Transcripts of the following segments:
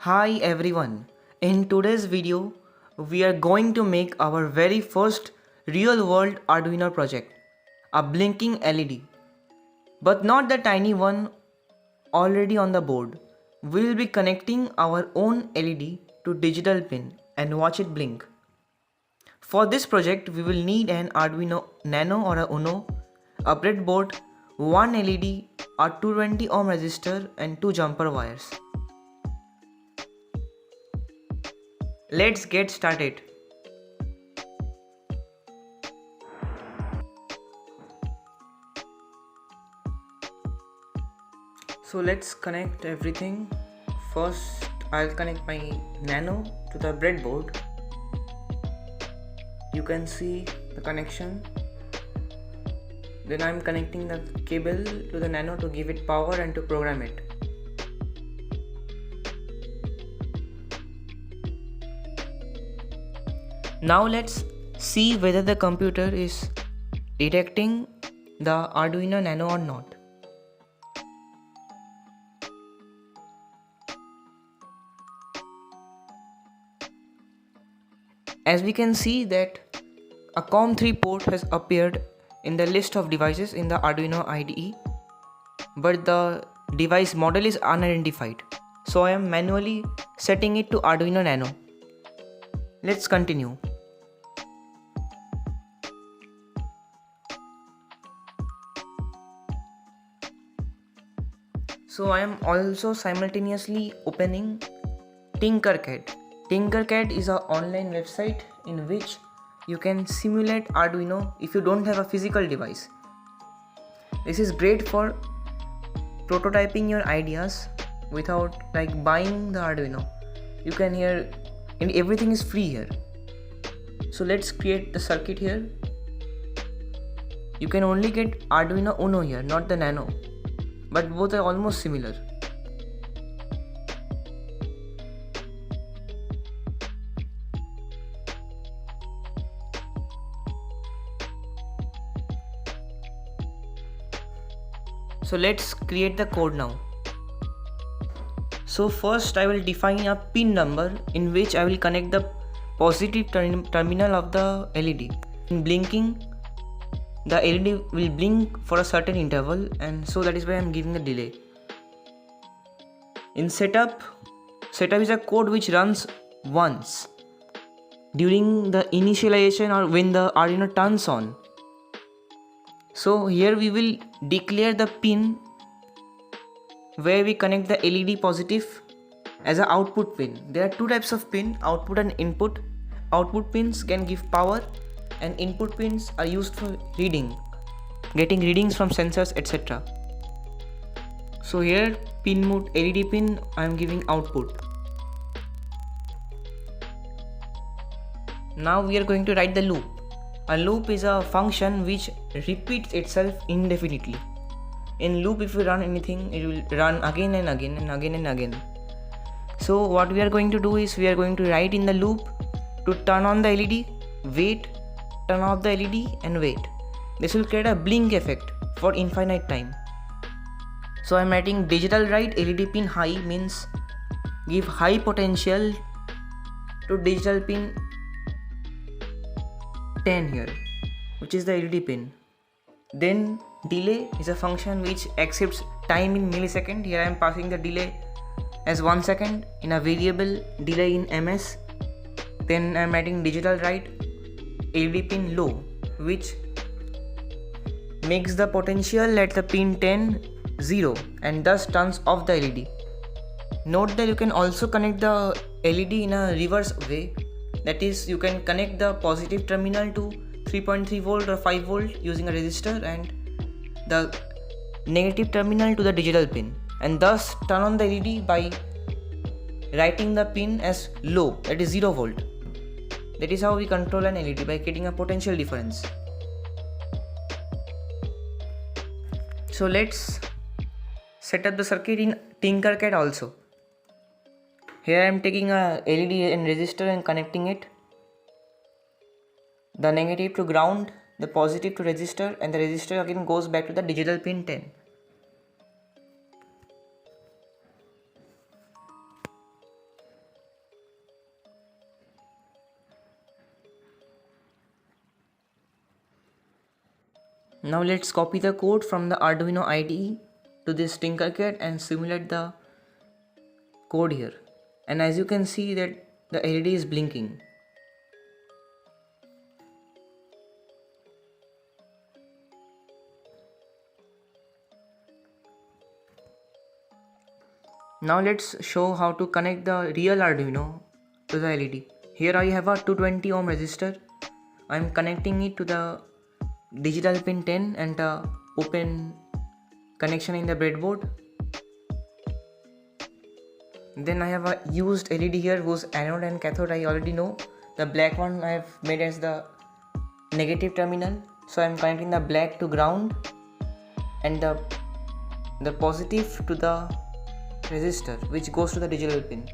Hi everyone, in today's video we are going to make our very first real world Arduino project, a blinking LED. But not the tiny one already on the board. We will be connecting our own LED to digital pin and watch it blink. For this project we will need an Arduino Nano or a Uno, a breadboard, one LED, a 220 ohm resistor and two jumper wires. Let's get started. So let's connect everything. First I'll connect my Nano to the breadboard. You can see the connection. Then I'm connecting the cable to the Nano to give it power and to program it. Now let's see whether the computer is detecting the Arduino Nano or not. As we can see that a COM3 port has appeared in the list of devices in the Arduino IDE, but the device model is unidentified. So I am manually setting it to Arduino Nano. Let's continue. So I am also simultaneously opening Tinkercad. Tinkercad is an online website in which you can simulate Arduino if you don't have a physical device. This is great for prototyping your ideas without buying the Arduino. You can here, and everything is free here. So let's create the circuit here. You can only get Arduino Uno here, not the Nano, but both are almost similar. So let's create the code now. So first I will define a pin number in which I will connect the positive terminal of the LED. In blinking, the LED will blink for a certain interval, and so that is why I am giving a delay. In setup is a code which runs once during the initialization or when the Arduino turns on. So here we will declare the pin where we connect the LED positive as an output pin. There are two types of pin, output and input. Output pins can give power and input pins are used for reading, getting readings from sensors, etc. So here pin mode LED pin I am giving output. Now we are going to write the loop. A loop is a function which repeats itself indefinitely. In loop, if you run anything, it will run again and again and again and again. So what we are going to do is we are going to write in the loop to turn on the LED, wait, turn off the LED and wait. This will create a blink effect for infinite time. So I am writing digitalWrite LED pin high means give high potential to digital pin 10 here, which is the LED pin. Then delay is a function which accepts time in millisecond. Here I am passing the delay as 1 second in a variable delay in ms. Then I am writing digitalWrite LED pin low, which makes the potential at the pin 10 0 and thus turns off the LED. Note that you can also connect the LED in a reverse way. That is, you can connect the positive terminal to 3.3 volt or 5 volt using a resistor and the negative terminal to the digital pin, and thus turn on the LED by writing the pin as low, that is 0 volt. That is how we control an LED, by getting a potential difference. So let's set up the circuit in Tinkercad also. Here I am taking a LED and resistor and connecting it. The negative to ground, the positive to resistor, and the resistor again goes back to the digital pin 10. Now let's copy the code from the Arduino IDE to this Tinkercad and simulate the code here. And as you can see that the LED is blinking. Now let's show how to connect the real Arduino to the LED. Here I have a 220 ohm resistor. I am connecting it to the digital pin 10 and the open connection in the breadboard. Then I have a used LED here whose anode and cathode I already know. The black one I have made as the negative terminal. So I am connecting the black to ground and the positive to the resistor which goes to the digital pin.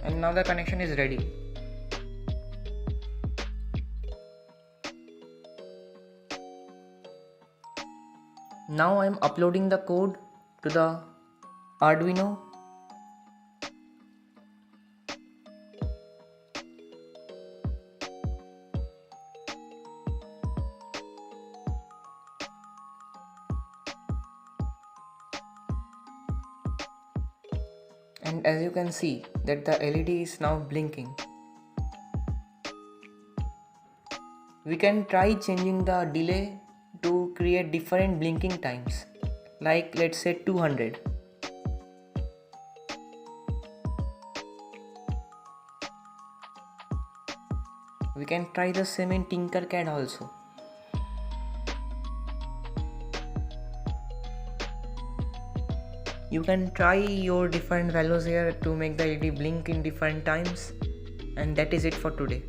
And now the connection is ready. Now I am uploading the code to the Arduino. And as you can see that the LED is now blinking. We can try changing the delay to create different blinking times, like let's say 200. We can try the same in Tinkercad also. You can try your different values here to make the LED blink in different times, and that is it for today.